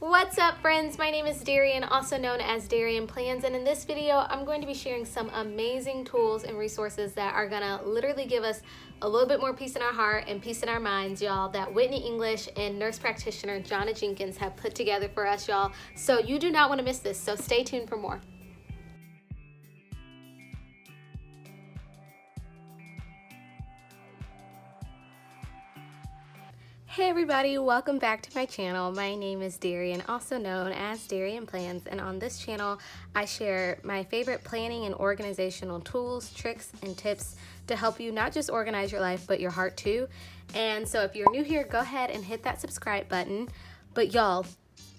What's up, friends? My name is Darian, also known as DarianPlans, and in this video I'm going to be sharing some amazing tools and resources that are gonna literally give us a little bit more peace in our heart and peace in our minds, y'all, that Whitney English and nurse practitioner Jonna Jenkins have put together for us, y'all. So you do not want to miss this, so stay tuned for more. Hey everybody, welcome back to my channel. My name is Darian, also known as DarianPlans, and on this channel I share my favorite planning and organizational tools, tricks, and tips to help you not just organize your life but your heart too. And so if you're new here, go ahead and hit that subscribe button. But y'all,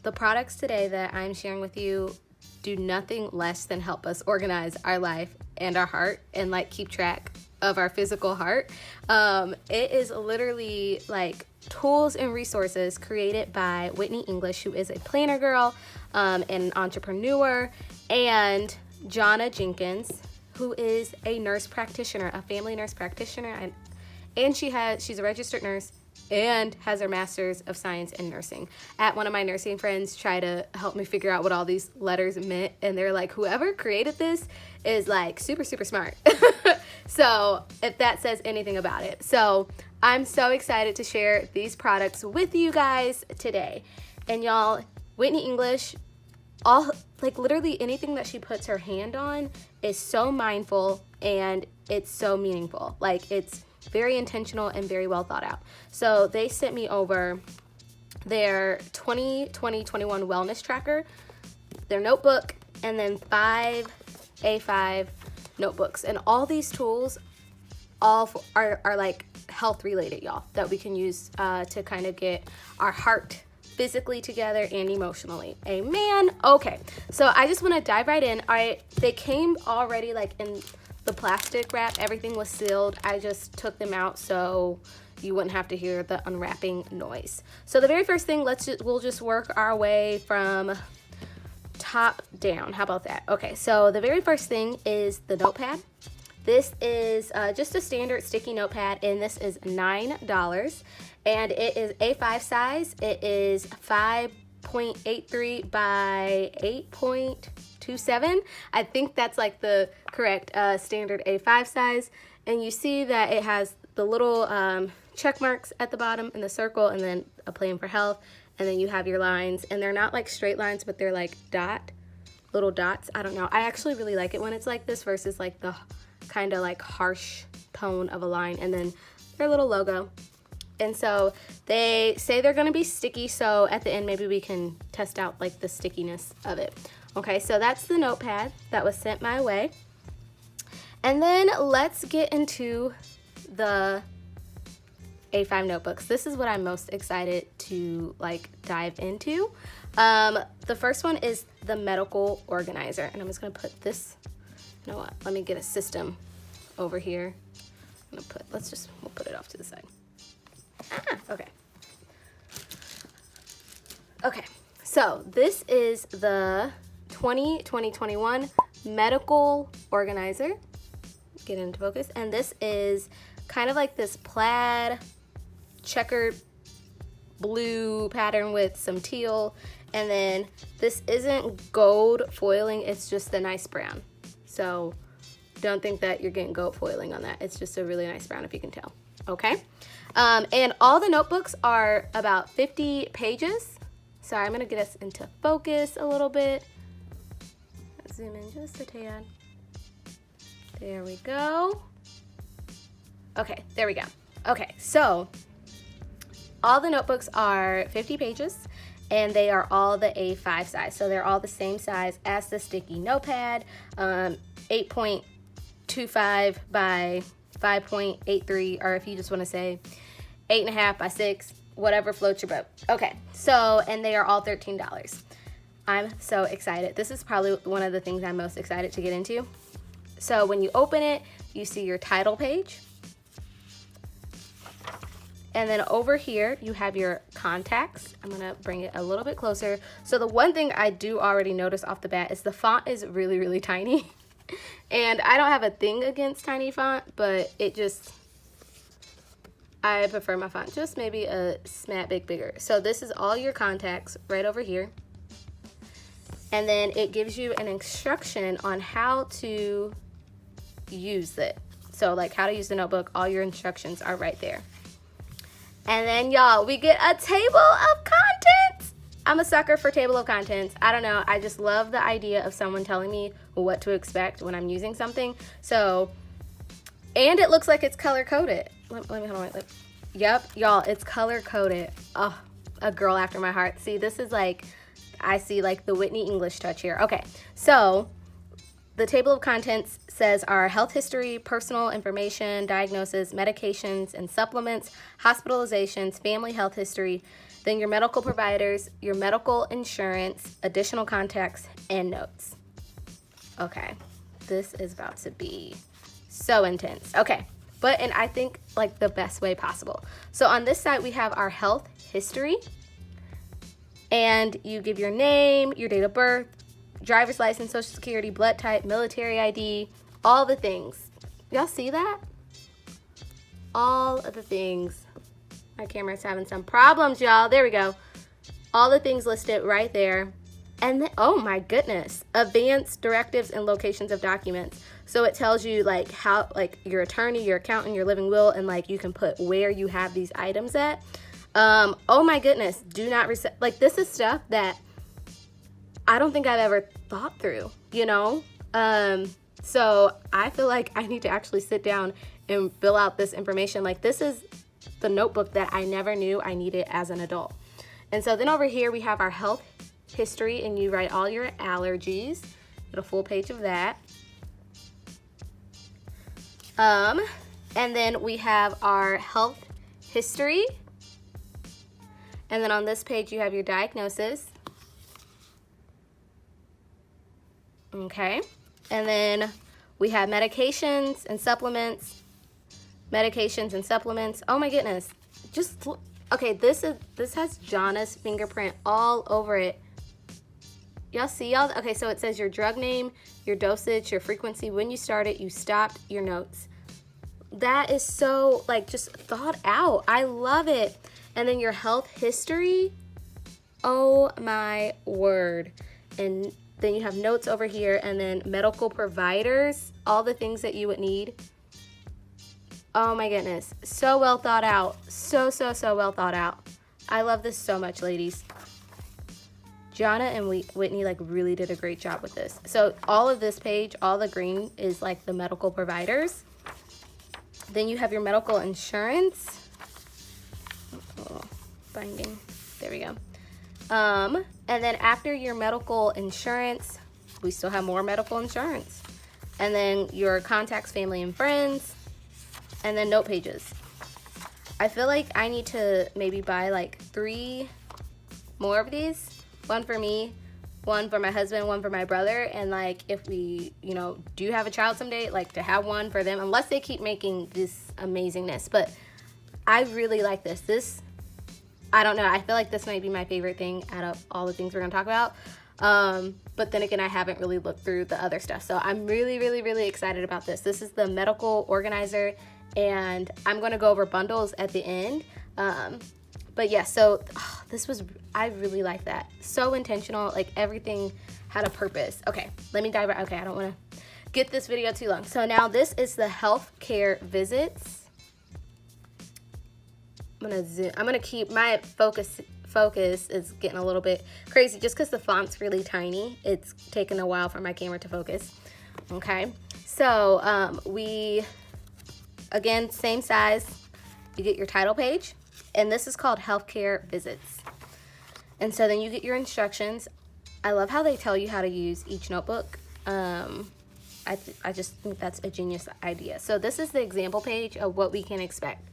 the products today that I'm sharing with you do nothing less than help us organize our life and our heart and like keep track of our physical heart. It is literally like tools and resources created by Whitney English, who is a planner girl, an entrepreneur, and Jonna Jenkins, who is a nurse practitioner, a family nurse practitioner, and she's a registered nurse and has her master's of science in nursing. At one of my nursing friends try to help me figure out what all these letters meant, and they're like, whoever created this is like super smart. So if that says anything about it. So I'm so excited to share these products with you guys today. And y'all, Whitney English, literally anything that she puts her hand on is so mindful and it's so meaningful. Like, it's very intentional and very well thought out. So they sent me over their 2020-21 wellness tracker, their notebook, and then 5 A5 notebooks. And all these tools are like health related, y'all, that we can use to kind of get our heart physically together and emotionally. Amen. Okay, so I just want to dive right in. They came already like in the plastic wrap. Everything was sealed. I just took them out so you wouldn't have to hear the unwrapping noise. So the very first thing, we'll just work our way from top down. How about that? Okay, so the very first thing is the notepad. This is just a standard sticky notepad, and this is $9, and it is A5 size. It is 5.83 by 8.27. I think that's like the correct standard A5 size. And you see that it has the little check marks at the bottom and the circle, and then a plan for health. And then you have your lines, and they're not like straight lines, but they're like little dots. I don't know. I actually really like it when it's like this versus like the kind of like harsh tone of a line. And then their little logo. And so they say they're going to be sticky, so at the end maybe we can test out like the stickiness of it. Okay, so that's the notepad that was sent my way. And then let's get into the A5 notebooks. This is what I'm most excited to like dive into. The first one is the medical organizer, and I'm just gonna put this, you know what, let me get a system over here. We'll put it off to the side. Okay. Okay, so this is the 2021 medical organizer. Get into focus. And this is kind of like this plaid checkered blue pattern with some teal, and then this isn't gold foiling, it's just a nice brown. So don't think that you're getting gold foiling on that. It's just a really nice brown, if you can tell. Okay, and all the notebooks are about 50 pages. Sorry, I'm gonna get us into focus a little bit. Let's zoom in just a tad. There we go. Okay, there we go. Okay, so all the notebooks are 50 pages, and they are all the A5 size. So they're all the same size as the sticky notepad, 8.25 by 5.83, or if you just want to say 8.5 by 6, whatever floats your boat. Okay, so, and they are all $13. I'm so excited. This is probably one of the things I'm most excited to get into. So when you open it, you see your title page. And then over here, you have your contacts. I'm gonna bring it a little bit closer. So the one thing I do already notice off the bat is the font is really tiny. And I don't have a thing against tiny font, but it just, I prefer my font just maybe a smat bit bigger. So this is all your contacts right over here. And then it gives you an instruction on how to use it. So like how to use the notebook, all your instructions are right there. And then y'all, we get a table of contents. I'm a sucker for table of contents. I don't know, I just love the idea of someone telling me what to expect when I'm using something. So, and it looks like it's color coded. Let me hold on. Yep, y'all, it's color coded. Oh, a girl after my heart. See, this is like, I see like the Whitney English touch here. Okay, so the table of contents says our health history, personal information, diagnosis, medications and supplements, hospitalizations, family health history, then your medical providers, your medical insurance, additional contacts, and notes. Okay, this is about to be so intense. Okay, and I think like the best way possible. So on this side, we have our health history, and you give your name, your date of birth, driver's license, social security, blood type, military ID, all the things. Y'all see that? All of the things. My camera's having some problems, y'all. There we go. All the things listed right there. And then, oh my goodness, advanced directives and locations of documents. So it tells you like how, like your attorney, your accountant, your living will, and like you can put where you have these items at. Oh my goodness, do not reset. Like this is stuff that I don't think I've ever thought through, you know? So I feel like I need to actually sit down and fill out this information. Like this is the notebook that I never knew I needed as an adult. And so then over here we have our health history, and you write all your allergies. Get a full page of that. And then we have our health history. And then on this page you have your diagnosis. Okay, and then we have medications and supplements. Medications and supplements. Oh my goodness. Just okay, this has Jana's fingerprint all over it. Y'all see y'all? Okay, so it says your drug name, your dosage, your frequency, when you started, you stopped, your notes. That is so like just thought out. I love it. And then your health history. Oh my word. And then you have notes over here, and then medical providers, all the things that you would need. Oh my goodness, so well thought out. So well thought out. I love this so much, ladies. Jana and Whitney like really did a great job with this. So all of this page, all the green is like the medical providers. Then you have your medical insurance. Oh, binding, there we go. And then after your medical insurance, we still have more medical insurance. And then your contacts, family and friends, and then note pages. I feel like I need to maybe buy like 3 more of these. One for me, one for my husband, one for my brother. And like if we, you know, do have a child someday, like to have one for them, unless they keep making this amazingness. But I really like this. I don't know, I feel like this might be my favorite thing out of all the things we're gonna talk about. But then again, I haven't really looked through the other stuff. So I'm really excited about this. This is the medical organizer, and I'm gonna go over bundles at the end. But yeah, so I really like that. So intentional, like everything had a purpose. Okay, let me dive right. Okay, I don't wanna get this video too long. So now this is the healthcare visits. I'm gonna keep my focus is getting a little bit crazy just because the font's really tiny. It's taken a while for my camera to focus. Okay, so we again, same size. You get your title page, and this is called healthcare visits. And so then you get your instructions. I love how they tell you how to use each notebook. I just think that's a genius idea. So this is the example page of what we can expect.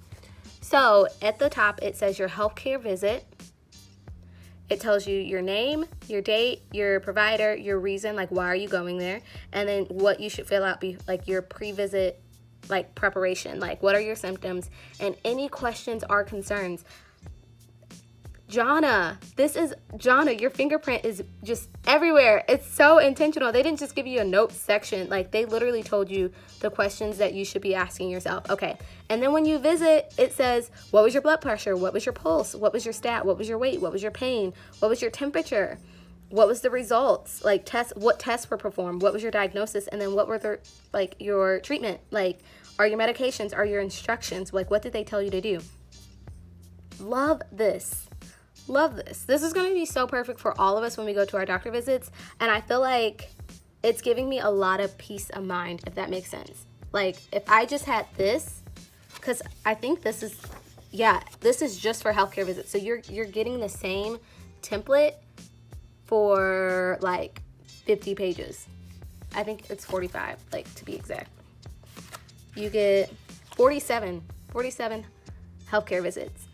So at the top, it says your healthcare visit. It tells you your name, your date, your provider, your reason, like why are you going there, and then what you should fill out, like your pre-visit, like preparation, like what are your symptoms, and any questions or concerns. Jonna, this is Jonna. Your fingerprint is just everywhere. It's so intentional. They didn't just give you a notes section. Like, they literally told you the questions that you should be asking yourself. Okay. And then when you visit, it says, what was your blood pressure? What was your pulse? What was your stat? What was your weight? What was your pain? What was your temperature? What was the results? Like, what tests were performed? What was your diagnosis? And then what were the, like, your treatment? Like, are your medications? Are your instructions? Like, what did they tell you to do? Love this. Love this. This is going to be so perfect for all of us when we go to our doctor visits. And I feel like it's giving me a lot of peace of mind, if that makes sense. Like, if I just had this, because I think this is, yeah, this is just for healthcare visits. So you're getting the same template for like 50 pages. I think it's 45, like, to be exact. You get 47 healthcare visits.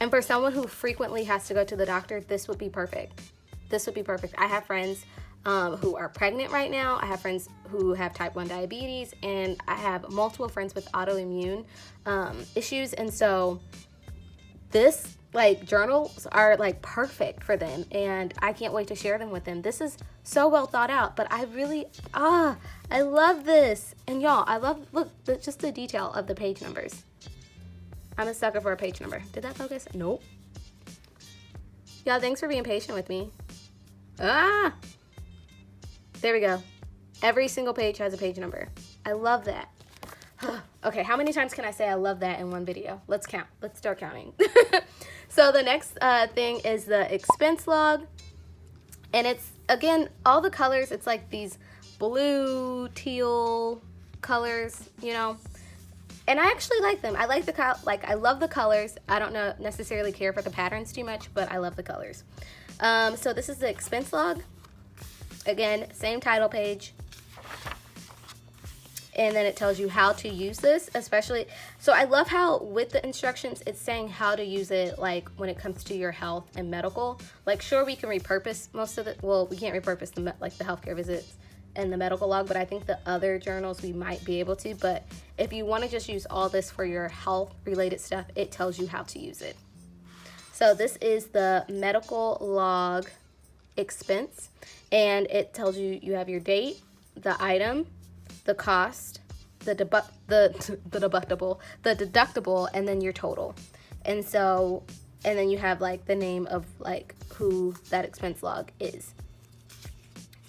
And for someone who frequently has to go to the doctor, this would be perfect. This would be perfect. I have friends who are pregnant right now. I have friends who have type 1 diabetes, and I have multiple friends with autoimmune issues. And so this, like, journals are like perfect for them, and I can't wait to share them with them. This is so well thought out, but I really, I love this. And y'all, I love, look, just the detail of the page numbers. I'm a sucker for a page number. Did that focus? Nope. Y'all, thanks for being patient with me. There we go. Every single page has a page number. I love that. Okay, how many times can I say I love that in one video? Let's count. Let's start counting. So the next thing is the expense log. And it's, again, all the colors. It's like these blue, teal colors, you know. And I actually like them. I like the I love the colors. I don't necessarily care for the patterns too much, but I love the colors. So this is the expense log. Again, same title page. And then it tells you how to use this, especially. So I love how with the instructions, it's saying how to use it, like when it comes to your health and medical. Like, sure, we can repurpose most of it. Well, we can't repurpose the healthcare visits and the medical log, but I think the other journals we might be able to. But if you want to just use all this for your health related stuff, it tells you how to use it. So this is the medical log expense, and it tells you have your date, the item, the cost, the deductible, and then your total. And so, and then you have like the name of like who that expense log is.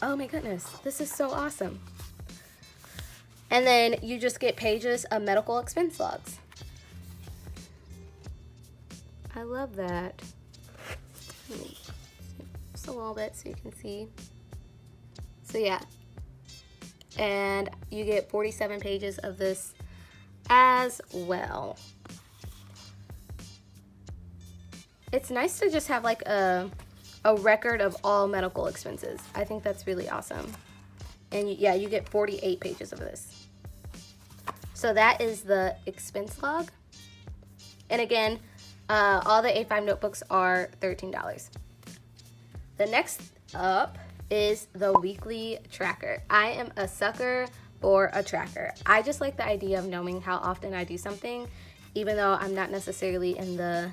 Oh my goodness, this is so awesome. And then you just get pages of medical expense logs. I love that. Just a little bit so you can see. So yeah. And you get 47 pages of this as well. It's nice to just have like a record of all medical expenses. I think that's really awesome. And yeah, you get 48 pages of this. So that is the expense log. And again, all the A5 notebooks are $13. The next up is the weekly tracker. I am a sucker for a tracker. I just like the idea of knowing how often I do something, even though I'm not necessarily in the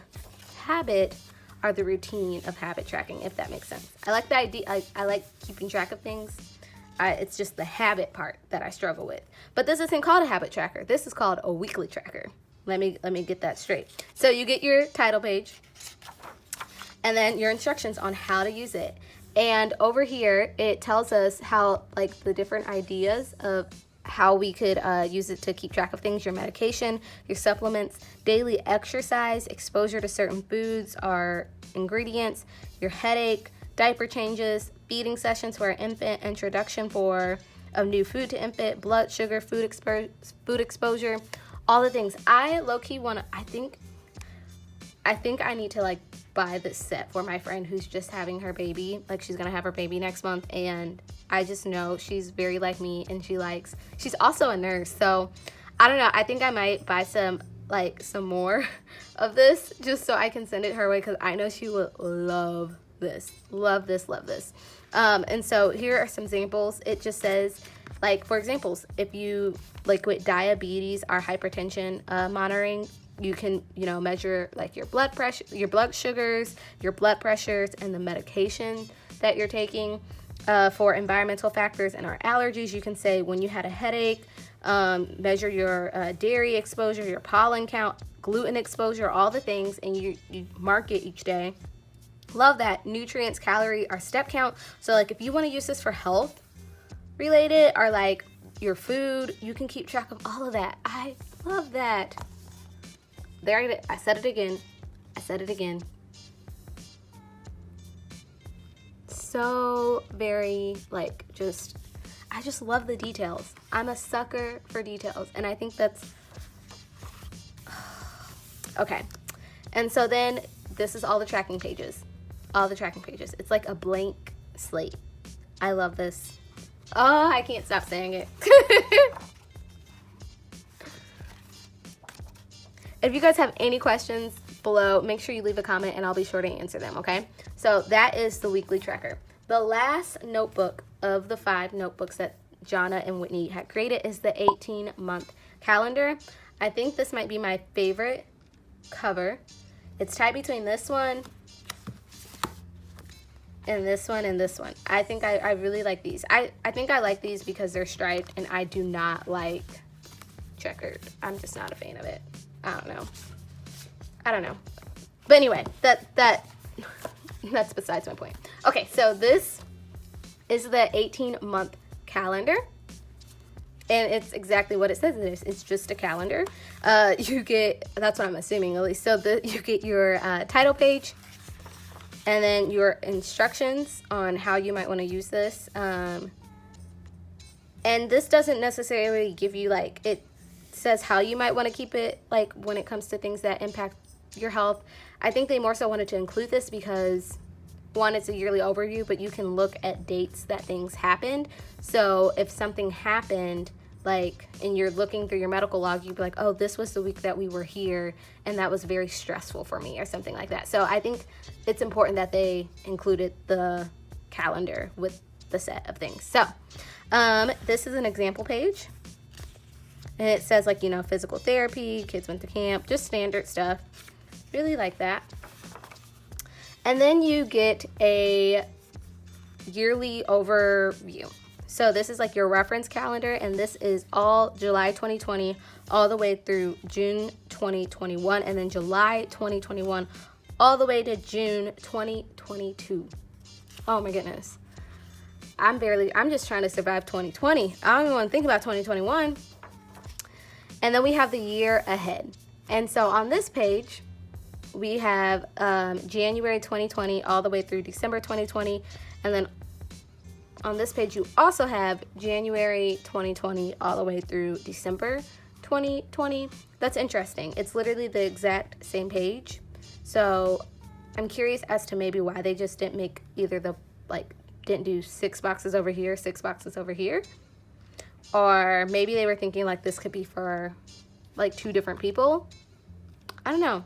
habit or the routine of habit tracking, if that makes sense. I like the idea, I like keeping track of things. It's just the habit part that I struggle with. But this isn't called a habit tracker. This is called a weekly tracker. Let me get that straight. So you get your title page and then your instructions on how to use it. And over here, it tells us how, like, the different ideas of how we could use it to keep track of things, your medication, your supplements, daily exercise, exposure to certain foods or ingredients, your headache, diaper changes, feeding sessions for an infant, introduction of new food to infant, blood sugar, food exposure, all the things. I low-key want to, I think I need to, like, buy this set for my friend who's just having her baby. Like, she's gonna have her baby next month, and I just know she's very like me, and she's also a nurse. So I don't know, I think I might buy some more of this just so I can send it her way, because I know she would love this. And so here are some examples. It just says, like, for examples, if you, like, with diabetes or hypertension monitoring, You can, you know, measure like your blood pressure, your blood sugars, your blood pressures, and the medication that you're taking. For environmental factors and our allergies, you can say when you had a headache, measure your dairy exposure, your pollen count, gluten exposure, all the things, and you mark it each day. Love that. Nutrients, calorie, our step count. So like if you want to use this for health related or like your food, you can keep track of all of that. I love that. There, I said it again. I said it again. So very like I just love the details. I'm a sucker for details, and I think that's okay. And so then this is all the tracking pages. All the tracking pages. It's like a blank slate. I love this. Oh, I can't stop saying it. If you guys have any questions below, make sure you leave a comment and I'll be sure to answer them, okay? So that is the weekly tracker. The last notebook of the 5 notebooks that Jonna and Whitney had created is the 18-month calendar. I think this might be my favorite cover. It's tied between this one and this one and this one. I think I really like these. I think I like these because they're striped, and I do not like checkered. I'm just not a fan of it. I don't know. But anyway, that's besides my point. Okay, so this is the 18-month calendar, and it's exactly what it says it is. It's just a calendar. You get, that's what I'm assuming at least. So you get your title page, and then your instructions on how you might want to use this. And this doesn't necessarily give you like, it says how you might want to keep it like when it comes to things that impact your health. I think they more so wanted to include this because one, it's a yearly overview, but you can look at dates that things happened. So if something happened, like, and you're looking through your medical log, you'd be like, oh, this was the week that we were here, and that was very stressful for me, or something like that. So I think it's important that they included the calendar with the set of things. So this is an example page, and it says, like, you know, physical therapy, kids went to camp, just standard stuff. Really like that. And then you get a yearly overview. So this is like your reference calendar, and this is all July 2020 all the way through June 2021, and then July 2021 all the way to June 2022. Oh my goodness. I'm just trying to survive 2020. I don't even want to think about 2021. And then we have the year ahead. And so on this page, we have January 2020 all the way through December 2020. And then on this page, you also have January 2020 all the way through December 2020. That's interesting. It's literally the exact same page. So I'm curious as to maybe why they just didn't make either the, like, didn't do 6 boxes over here, 6 boxes over here. Or maybe they were thinking like this could be for like 2 different people. I don't know.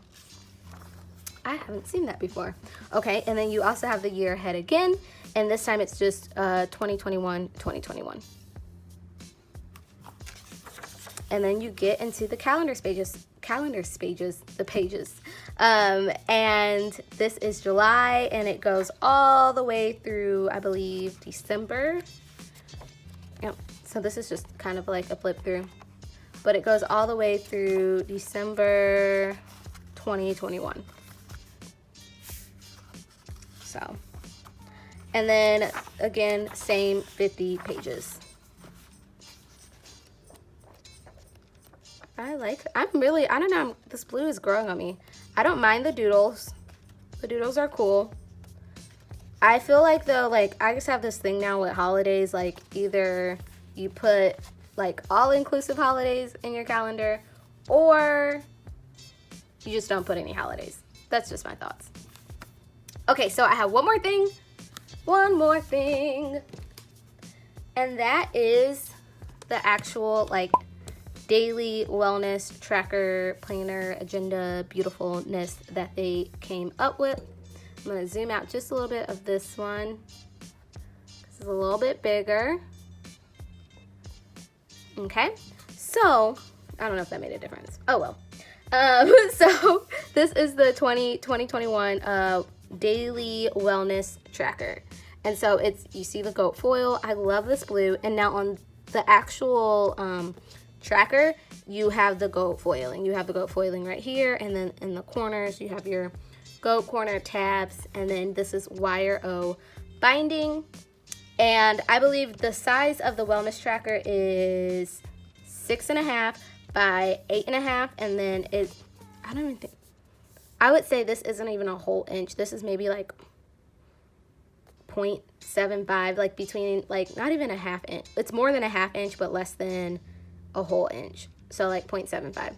I haven't seen that before. Okay, and then you also have the year ahead again, and this time it's just 2021, 2021. And then you get into the calendar pages, the pages. And this is July, and it goes all the way through, I believe, December. Yep. So this is just kind of like a flip through, but it goes all the way through December 2021. So, and then again, same 50 pages. I don't know, this blue is growing on me. I don't mind the doodles. The doodles are cool. I feel like though, like I just have this thing now with holidays, like either you put like all-inclusive holidays in your calendar, or you just don't put any holidays. That's just my thoughts. Okay, so I have one more thing, and that is the actual like daily wellness tracker, planner, agenda, beautifulness that they came up with. I'm gonna zoom out just a little bit of this one. This is a little bit bigger. Okay, so I don't know if that made a difference. Oh well. So this is the 2021 daily wellness tracker. And so you see the goat foil. I love this blue. And now on the actual tracker, you have the goat foiling. You have the goat foiling right here. And then in the corners, you have your goat corner tabs. And then this is wire O binding. And I believe the size of the wellness tracker is 6.5 by 8.5, and then I would say this isn't even a whole inch. This is maybe like 0.75, like between, like not even a half inch. It's more than a half inch, but less than a whole inch. So like 0.75.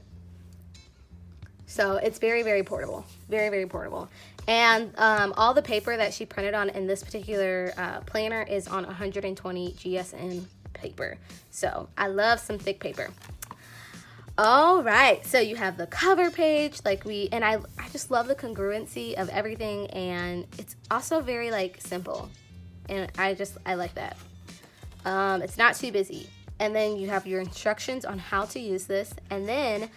So it's very, very portable. Very, very portable. And all the paper that she printed on in this particular planner is on 120 GSM paper. So I love some thick paper. All right, so you have the cover page, and I just love the congruency of everything, and it's also very like simple, and I like that. It's not too busy. And then you have your instructions on how to use this, and then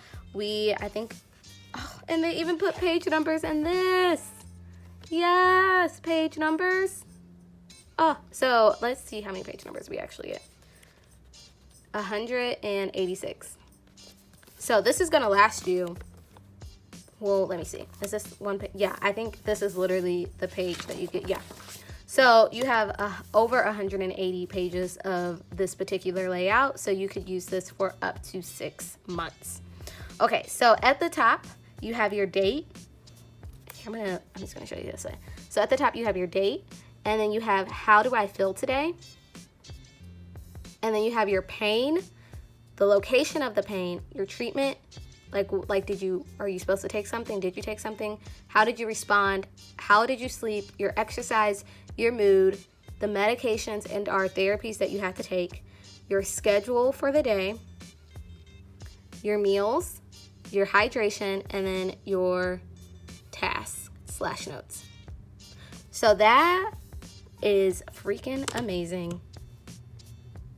and they even put page numbers in this. Yes, page numbers. Oh, so let's see how many page numbers we actually get. 186. So this is gonna last you, well, let me see. Is this one page? Yeah, I think this is literally the page that you get. Yeah. So you have over 180 pages of this particular layout. So you could use this for up to 6 months. Okay, so at the top, you have your date. I'm just gonna show you this way. So at the top, you have your date, and then you have how do I feel today? And then you have your pain, the location of the pain, your treatment, like are you supposed to take something? Did you take something? How did you respond? How did you sleep? Your exercise, your mood, the medications and our therapies that you have to take, your schedule for the day, your meals, your hydration, and then your tasks / notes. So that is freaking amazing.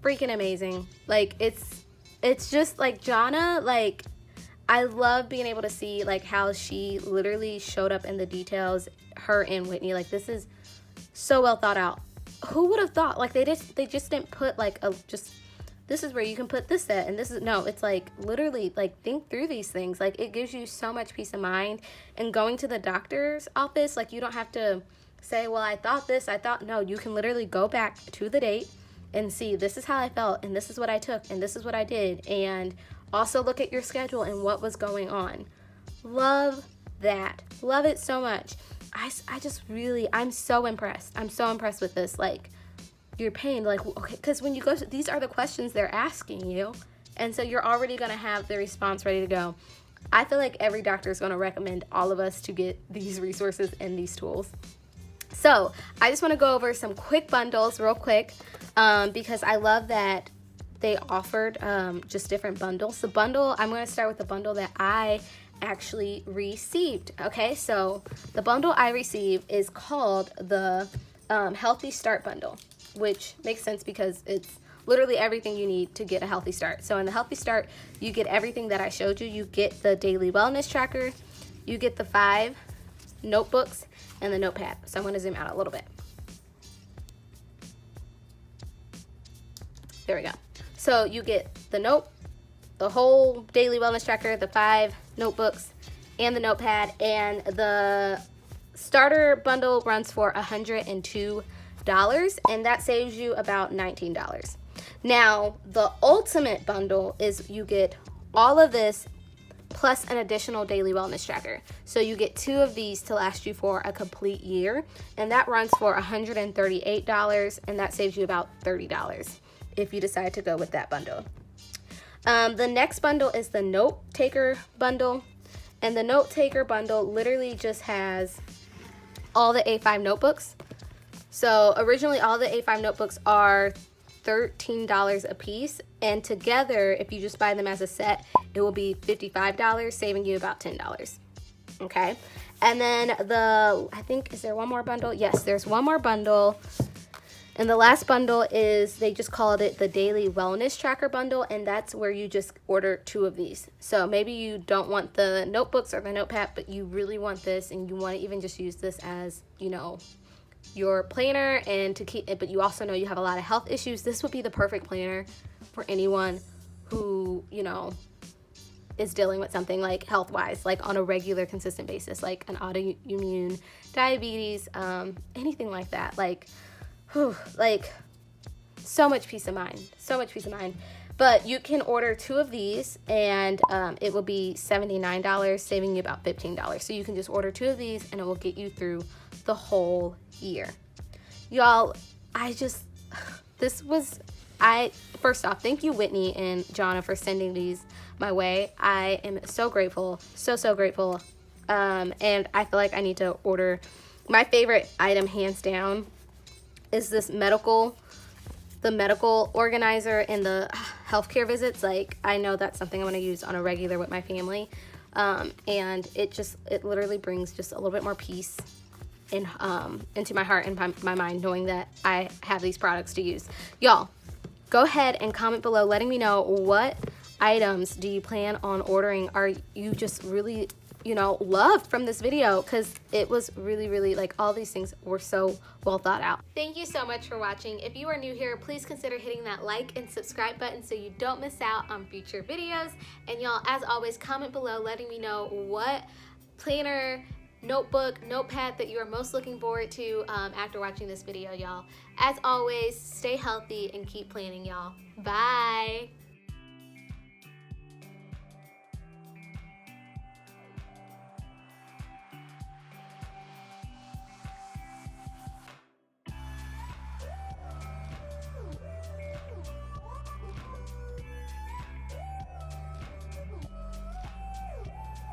Freaking amazing. Like it's just like Jonna, like I love being able to see like how she literally showed up in the details, her and Whitney. Like this is so well thought out. Who would have thought? Like they just didn't put like this is where you can put this at, and this is no, it's like literally like think through these things. Like it gives you so much peace of mind. And going to the doctor's office, like you don't have to say, well, no, you can literally go back to the date and see this is how I felt, and this is what I took, and this is what I did, and also look at your schedule and what was going on. Love that. Love it so much. I'm so impressed. I'm so impressed with this. Like your pain, like, okay, because when you go, these are the questions they're asking you, and so you're already going to have the response ready to go. I feel like every doctor is going to recommend all of us to get these resources and these tools. So I just want to go over some quick bundles real quick because I love that they offered just different bundles. I'm going to start with the bundle that I actually received. Okay, so the bundle I received is called the Healthy Start Bundle, which makes sense because it's literally everything you need to get a healthy start. So in the Healthy Start, you get everything that I showed you. You get the daily wellness tracker, you get the 5 notebooks, and the notepad. So I'm going to zoom out a little bit. There we go. So you get the whole daily wellness tracker, the 5 notebooks, and the notepad, and the starter bundle runs for $102, and that saves you about $19. Now, the ultimate bundle is you get all of this plus an additional daily wellness tracker. So you get 2 of these to last you for a complete year, and that runs for $138, and that saves you about $30 if you decide to go with that bundle. The next bundle is the Note Taker bundle, and the Note Taker bundle literally just has all the A5 notebooks. So originally all the A5 notebooks are $13 a piece, and together, if you just buy them as a set, it will be $55, saving you about $10. Okay, and then is there one more bundle? Yes, there's one more bundle, And the last bundle is, they just called it the Daily Wellness Tracker Bundle, and that's where you just order 2 of these. So maybe you don't want the notebooks or the notepad, but you really want this, and you want to even just use this as, you know, your planner, and to keep it, but you also know you have a lot of health issues. This would be the perfect planner for anyone who, you know, is dealing with something like health-wise, like on a regular, consistent basis, like an autoimmune, diabetes, anything like that. Like, like so much peace of mind, so much peace of mind. But you can order 2 of these, and it will be $79, saving you about $15. So you can just order 2 of these, and it will get you through the whole year. Y'all, first off, thank you, Whitney and Jonna, for sending these my way. I am so grateful, so grateful. And I feel like I need to order. My favorite item, hands down, is this medical organizer and the healthcare visits. Like, I know that's something I'm going to use on a regular with my family. And it literally brings just a little bit more peace into my heart and my mind, knowing that I have these products to use. Y'all, go ahead and comment below letting me know, what items do you plan on ordering? Are you just really, you know, loved from this video? Because it was really, like, all these things were so well thought out. Thank you so much for watching. If you are new here, please consider hitting that like and subscribe button so you don't miss out on future videos. And y'all, as always, comment below letting me know what planner, notebook, notepad that you are most looking forward to after watching this video, y'all. As always, stay healthy and keep planning, y'all. Bye.